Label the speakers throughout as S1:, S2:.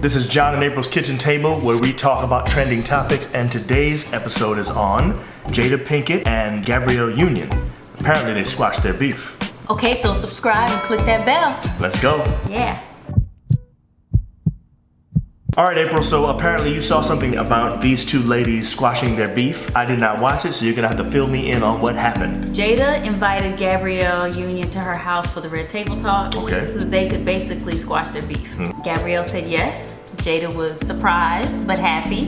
S1: This is John and April's Kitchen Table, where we talk about trending topics, and today's episode is on Jada Pinkett and Gabrielle Union. Apparently they squashed their beef.
S2: Okay, so subscribe and click that bell.
S1: Let's go.
S2: Yeah.
S1: All right, April, so apparently you saw something about these two ladies squashing their beef. I did not watch it, so you're gonna have to fill me in on what happened.
S2: Jada invited Gabrielle Union to her house for the Red Table Talk.
S1: Okay.
S2: So that they could basically squash their beef. Gabrielle said yes. Jada was surprised but happy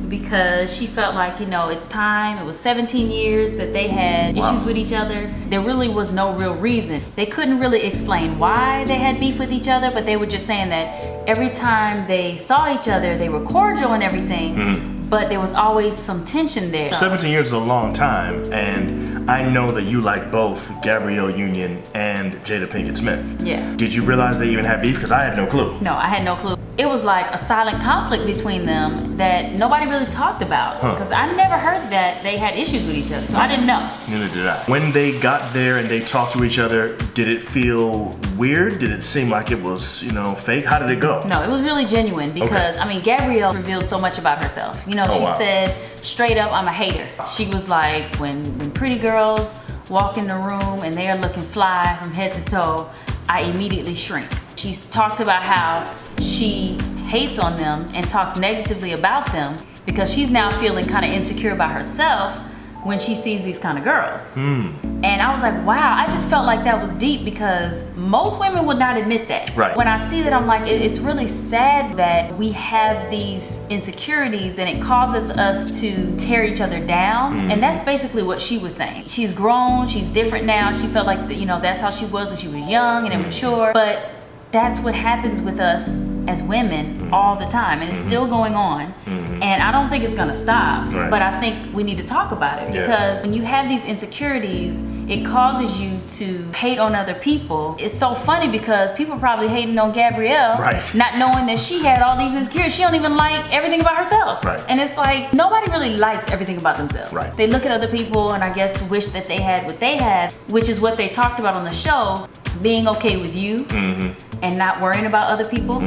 S2: because she felt like, it's time. It was 17 years that they had issues with each other. There really was no real reason. They couldn't really explain why they had beef with each other, but they were just saying that every time they saw each other, they were cordial and everything, but there was always some tension there.
S1: 17 years is a long time, and I know that you like both Gabrielle Union and Jada Pinkett Smith.
S2: Yeah.
S1: Did you realize they even had beef? Because I had no clue.
S2: No, I had no clue. It was like a silent conflict between them that nobody really talked about, because I never heard that they had issues with each other, so I didn't know.
S1: Neither did I. When they got there and they talked to each other, did it feel weird? Did it seem like it was, fake? How did it go?
S2: No, it was really genuine because, Gabrielle revealed so much about herself. She said straight up, I'm a hater. She was like, when pretty girls walk in the room and they are looking fly from head to toe, I immediately shrink. She's talked about how she hates on them and talks negatively about them because she's now feeling kind of insecure about herself when she sees these kind of girls. And I was like, wow, I just felt like that was deep because most women would not admit that.
S1: Right.
S2: When I see that, I'm like, it's really sad that we have these insecurities and it causes us to tear each other down. And that's basically what she was saying. She's grown, she's different now. She felt like, that's how she was when she was young and immature. But that's what happens with us as women all the time, and it's still going on. And I don't think it's gonna stop, but I think we need to talk about it because when you have these insecurities, it causes you to hate on other people. It's so funny because people probably hating on Gabrielle, not knowing that she had all these insecurities. She don't even like everything about herself. And it's like, nobody really likes everything about themselves. They look at other people and I guess wish that they had what they had, which is what they talked about on the show, being okay with you and not worrying about other people.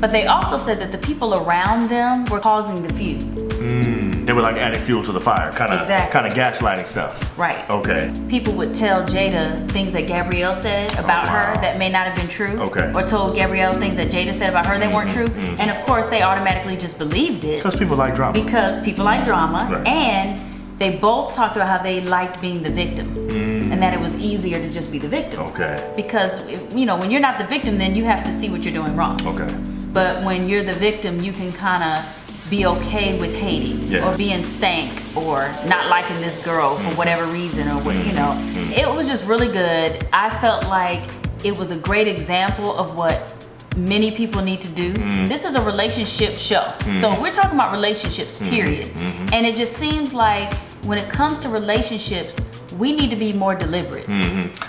S2: But they also said that the people around them were causing the feud.
S1: They were like adding fuel to the fire, kind of gaslighting stuff.
S2: Right.
S1: Okay.
S2: People would tell Jada things that Gabrielle said about her that may not have been true. Or told Gabrielle things that Jada said about her that weren't true. And of course they automatically just believed it.
S1: Because people like drama.
S2: And they both talked about how they liked being the victim. And that it was easier to just be the victim. Because, when you're not the victim, then you have to see what you're doing wrong. But when you're the victim, you can kind of be okay with hating or being stank or not liking this girl for whatever reason or what, It was just really good. I felt like it was a great example of what many people need to do. This is a relationship show. So we're talking about relationships, period. And it just seems like when it comes to relationships, we need to be more deliberate.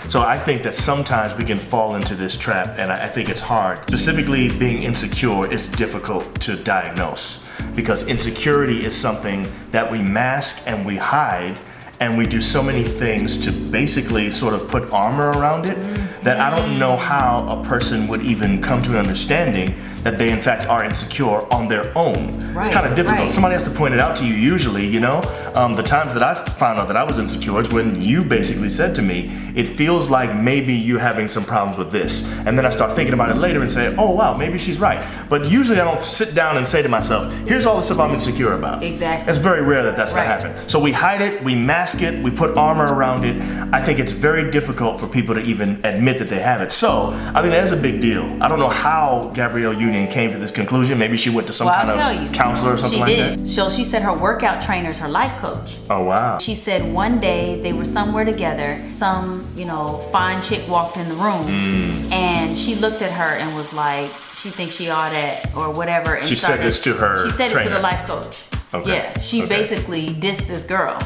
S1: So I think that sometimes we can fall into this trap, and I think it's hard. Specifically, being insecure is difficult to diagnose because insecurity is something that we mask and we hide, and we do so many things to basically sort of put armor around it that I don't know how a person would even come to an understanding that they in fact are insecure on their own. It's kind of difficult. Somebody has to point it out to you usually, The times that I found out that I was insecure is when you basically said to me, it feels like maybe you're having some problems with this. And then I start thinking about it later and say, oh wow, maybe she's right. But usually I don't sit down and say to myself, here's all the stuff I'm insecure about. It's very rare that that's gonna happen. So we hide it, we mask it, we put armor around it. I think it's very difficult for people to even admit that they have it. So I think that is a big deal. I don't know how Gabrielle Union came to this conclusion. Maybe she went to some kind of counselor or something like that.
S2: So she said her workout trainer is her life coach.
S1: Oh wow.
S2: She said one day they were somewhere together. Some, fine chick walked in the room and she looked at her and was like, she thinks she ought to, or whatever. And
S1: she said this to her
S2: She said
S1: trainer.
S2: It to the life coach. Yeah, she basically dissed this girl.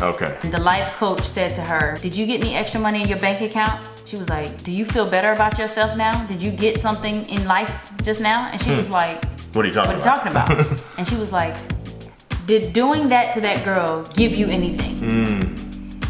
S2: And the life coach said to her, did you get any extra money in your bank account? She was like, do you feel better about yourself now? Did you get something in life just now? And she was like,
S1: what are you talking about?
S2: And she was like, did doing that to that girl give you anything?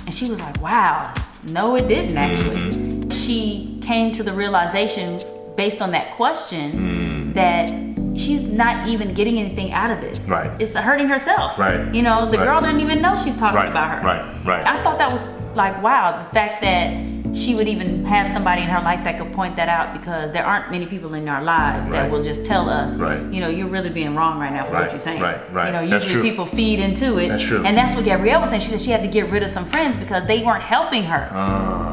S2: And she was like, wow, no it didn't actually. She came to the realization based on that question that she she's not even getting anything out of this.
S1: Right.
S2: It's hurting herself.
S1: Right.
S2: You know, the
S1: Right.
S2: girl didn't even know she's talking
S1: Right.
S2: about her.
S1: Right.
S2: I thought that was like, wow, the fact that she would even have somebody in her life that could point that out, because there aren't many people in our lives that
S1: Right.
S2: will just tell us,
S1: Right.
S2: you know, you're really being wrong right now for
S1: Right.
S2: what you're saying.
S1: Right.
S2: You know,
S1: That's
S2: usually
S1: true.
S2: people feed into it.
S1: That's true.
S2: And that's what Gabrielle was saying. She said she had to get rid of some friends because they weren't helping her.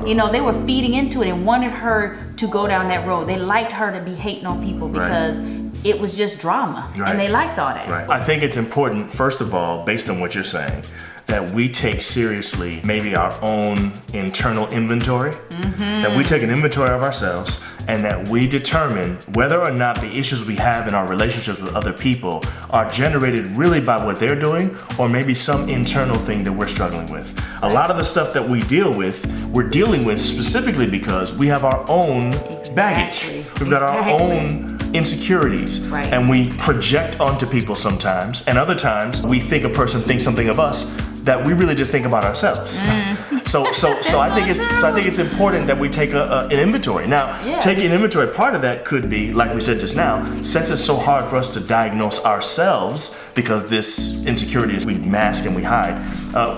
S2: You know, they were feeding into it and wanted her to go down that road. They liked her to be hating on people because it was just drama.
S1: Right.
S2: And they liked all that.
S1: Right. I think it's important, first of all, based on what you're saying, that we take seriously maybe our own internal inventory, that we take an inventory of ourselves, and that we determine whether or not the issues we have in our relationships with other people are generated really by what they're doing, or maybe some internal thing that we're struggling with. A lot of the stuff that we deal with, we're dealing with specifically because we have our own baggage. We've got our own insecurities,
S2: Right.
S1: and we project onto people sometimes, and other times we think a person thinks something of us that we really just think about ourselves. So I think it's important that we take an inventory. Now, taking an inventory, part of that could be, like we said just now, since it's so hard for us to diagnose ourselves because this insecurity is we mask and we hide,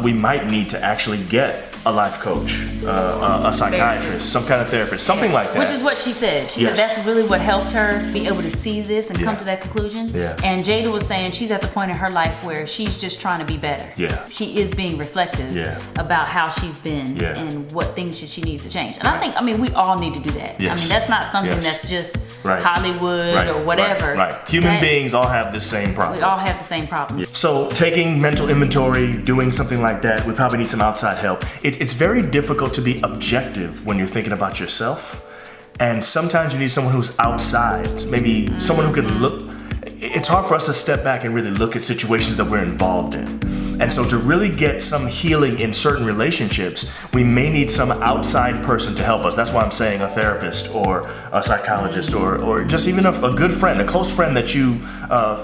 S1: we might need to actually get a life coach, a psychiatrist, some kind of therapist, something like that.
S2: Which is what she said. She said that's really what helped her be able to see this and come to that conclusion.
S1: Yeah.
S2: And Jada was saying she's at the point in her life where she's just trying to be better.
S1: Yeah.
S2: She is being reflective about how she's been and what things she needs to change. And I mean, we all need to do that.
S1: Yes.
S2: I mean, that's not something that's just Hollywood or whatever.
S1: Right. Human beings all have the same problem.
S2: We all have the same problem.
S1: So taking mental inventory, doing something like that, we probably need some outside help. It's very difficult to be objective when you're thinking about yourself. And sometimes you need someone who's outside, maybe someone who can look. It's hard for us to step back and really look at situations that we're involved in. And so to really get some healing in certain relationships, we may need some outside person to help us. That's why I'm saying a therapist or a psychologist or just even a good friend, a close friend that you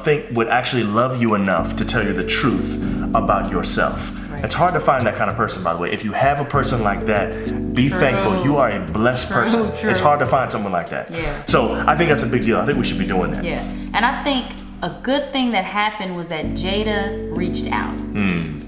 S1: think would actually love you enough to tell you the truth about yourself. It's hard to find that kind of person, by the way. If you have a person like that, be thankful. You are a blessed person. It's hard to find someone like that. So I think that's a big deal. I think we should be doing that.
S2: Yeah. And I think a good thing that happened was that Jada reached out.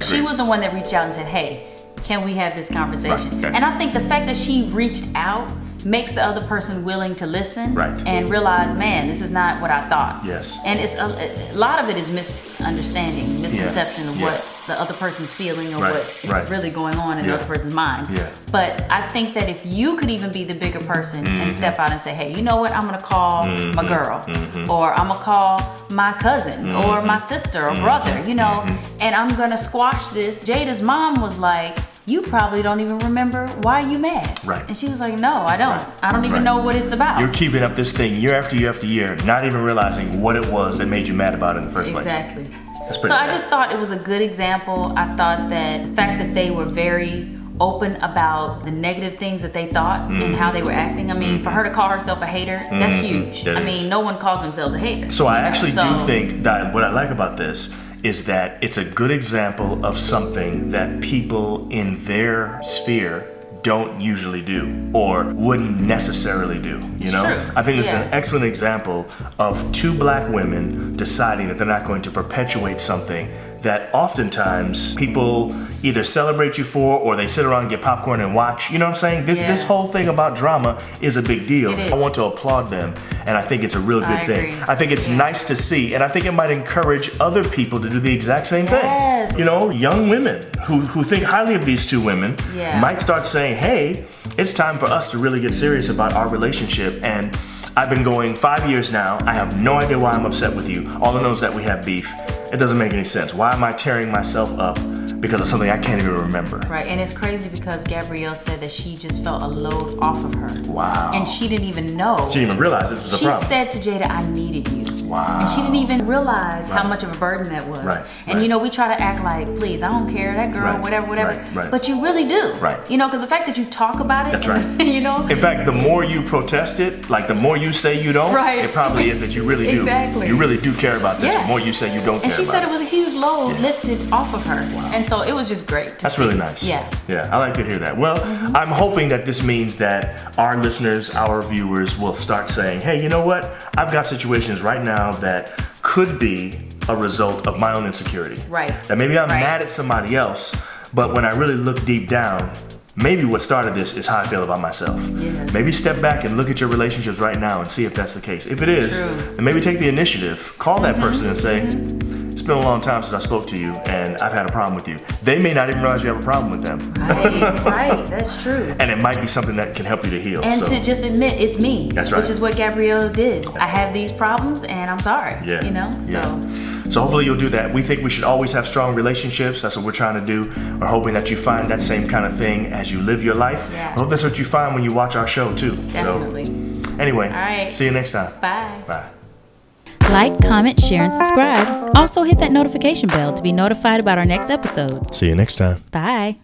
S2: She was the one that reached out and said, hey, can we have this conversation? And I think the fact that she reached out makes the other person willing to listen and realize, man, this is not what I thought.
S1: Yes.
S2: And it's a lot of it is misunderstanding, misconception of what the other person's feeling or what is really going on in the other person's mind. But I think that if you could even be the bigger person and step out and say, hey, you know what, I'm gonna call my girl, or I'm gonna call my cousin or my sister or brother, you know, and I'm gonna squash this. Jada's mom was like, you probably don't even remember why you mad. And she was like, no, I don't. I don't even know what it's about.
S1: You're keeping up this thing year after year after year, not even realizing what it was that made you mad about it in the first place.
S2: Exactly.
S1: That's
S2: So I just thought it was a good example. I thought that the fact that they were very open about the negative things that they thought and how they were acting. I mean, for her to call herself a hater, that's huge. I mean, no one calls themselves a hater.
S1: So I actually do think that what I like about this is that it's a good example of something that people in their sphere don't usually do or wouldn't necessarily do, you know?
S2: True.
S1: I think it's an excellent example of two black women deciding that they're not going to perpetuate something that oftentimes people either celebrate you for or they sit around and get popcorn and watch. You know what I'm saying? This whole thing about drama is a big deal. I want to applaud them, and I think it's a real good thing. I think it's nice to see, and I think it might encourage other people to do the exact same thing. You know, young women who think highly of these two women might start saying, hey, it's time for us to really get serious about our relationship. And I've been going 5 years now. I have no idea why I'm upset with you. All I know is that we have beef. It doesn't make any sense. Why am I tearing myself up because of something I can't even remember?
S2: Right, and it's crazy because Gabrielle said that she just felt a load off of her.
S1: Wow.
S2: And she didn't even know.
S1: She didn't even realize this was a problem.
S2: She said to Jada, I needed you.
S1: Wow.
S2: And she didn't even realize how much of a burden that was. And you know, we try to act like, please, I don't care, that girl, whatever. But you really do. You know, because the fact that you talk about it,
S1: that's right.
S2: You know.
S1: In fact, the more you protest it, like the more you say you don't, it probably is that you really do.
S2: Exactly.
S1: You really do care about this. The more you say you don't care
S2: and she
S1: about
S2: said
S1: it.
S2: it was a huge load lifted off of her.
S1: Wow.
S2: And so it was just great.
S1: That's really nice.
S2: Yeah,
S1: I like to hear that. Well, I'm hoping that this means that our listeners, our viewers will start saying, hey, you know what? I've got situations right now now that could be a result of my own insecurity.
S2: Right.
S1: That maybe I'm
S2: Right.
S1: mad at somebody else, but when I really look deep down, maybe what started this is how I feel about myself.
S2: Yeah.
S1: Maybe step back and look at your relationships right now and see if that's the case. If it is,
S2: True.
S1: then maybe take the initiative. Call that person and say, it's been a long time since I spoke to you and I've had a problem with you. They may not even realize you have a problem with them.
S2: Right, that's true.
S1: And it might be something that can help you to heal.
S2: And
S1: So,
S2: to just admit it's me.
S1: That's right.
S2: Which is what Gabrielle did. I have these problems and I'm sorry.
S1: yeah.
S2: You know? So
S1: Yeah. So hopefully you'll do that. We think we should always have strong relationships. That's what we're trying to do. We're hoping that you find that same kind of thing as you live your life.
S2: Yeah.
S1: I hope that's what you find when you watch our show too.
S2: definitely.
S1: So anyway,
S2: All right.
S1: see you next time.
S2: Bye.
S1: Bye.
S3: Like, comment, share, and subscribe. Also hit that notification bell to be notified about our next episode.
S1: See you next time.
S3: Bye.